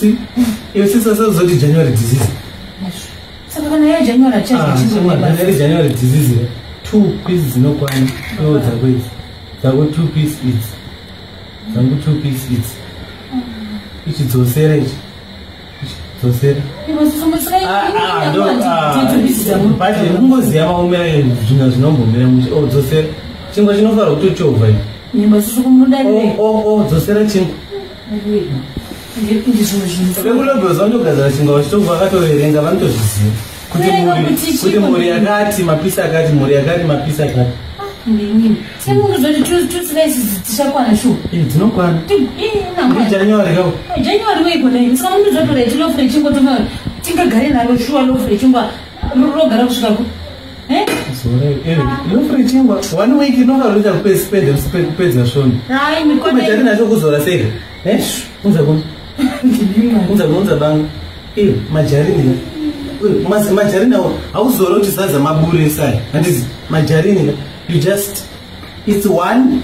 see if it's also the January disease. So January disease. 2 pieces no one. No, there were 2 pieces each. There were 2 pieces each. Which is so serious. So serious. But the Mungos Yama Junior's number, oh, so serious. Chingo Jinova to Chova. You must oh, so serious. Regular Bozano Gazashingo, so Vagato and Gavanto. Kuti Moriagati, Mapisa Gati, Moriagati, Mapisa Gati. It's no one. January, some of the regular French, Tinker Garina, I sure look for Chumba, Rogarosco. Look for Chumba. 1 week, you know how little place pays are shown. I'm going to say, Esh, Unza Bang, Majarini. Majarina, I was so to say the Maburi inside. And this Majarina, you just, it's one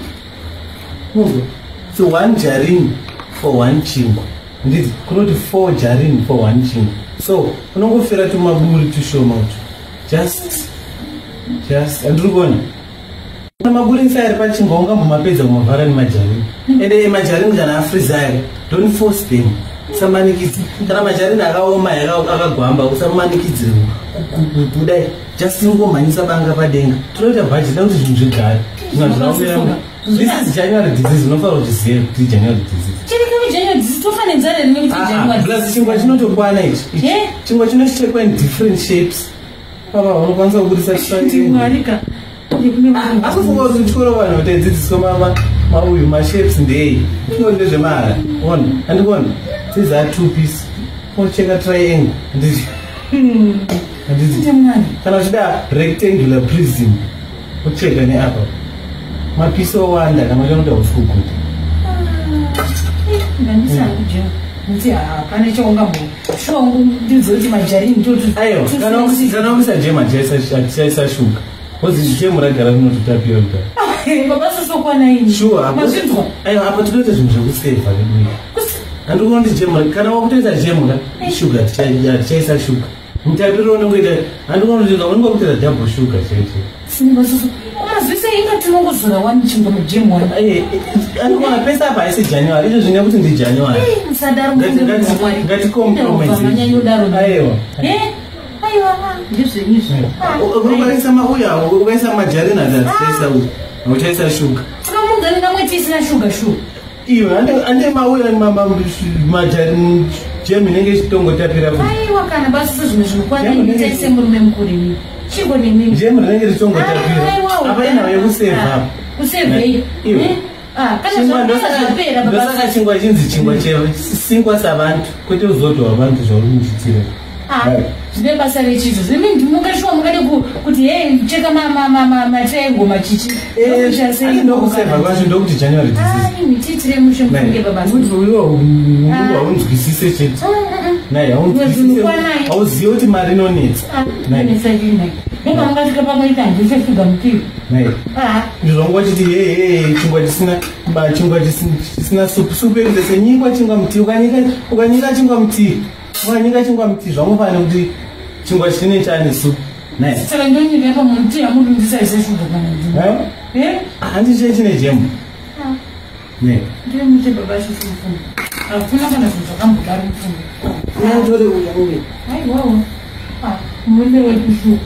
jarin for 1 chingo. And it's called 4 jarin for 1 chingo. So, I'm not going to Maburi to show out. Just, and Rugon. Maburi inside Pachingonga, Mapeza, Mavaran Majarin. And the Majarin can freeze. Don't force them. Somebody is Majarina, Guamba, somebody kids today. Just no woman is a bank of a ding. Throw the budget down to Junjuka. This is January disease, no for to say January disease. January disease, too funny, and plus, she was not of 1 age. She was not shaping different shapes. Papa, once I would say, Marika. I forgot to follow one, this is some my shapes in the A. There's a man. 1 and 1. These are 2 pieces. Check a triangle. And this is rectangular prism. Check any apple. My piece of one that I'm going to school. What's the shame like I don't know to tap you? Sure, I have a to say for me. And we want the gem, can I obtain a gem? Sugar, chase a sugar. In Tabirona with it, and want to go to the double sugar. We say you to know so one chingo gym one. I don't want to pay up. I say January, it is never in the January. That's compromise. Ugeza Majarina that says a sugar. Come on, sugar shoe. You and my and Mamma Majarin, Germany, don't tap it up. I can about Susan, what I take some women couldn't. She would mean Germany, don't tap it up. I will say, who said, Cinco Savant, could you go to a bunch of Never say Jesus. I mean, you can show me could he check my triangle, my chichi. I say, no, I was to to January. I teach them to give a bus. I want to see it. I was the ultimate marino needs. I'm going to come up with time. You said to them, too. You don't watch the Chingua soup. There's a new watching on tea when you got chingum tea. When you got chingum tea, I'm going to do Chingua Chinese soup. Nice. So I'm going to get a tea. I'm going to say, eh? I'm just changing a gem. Give me the babashi from I'm going to come to Garin from I told you, I will. I'm going to do.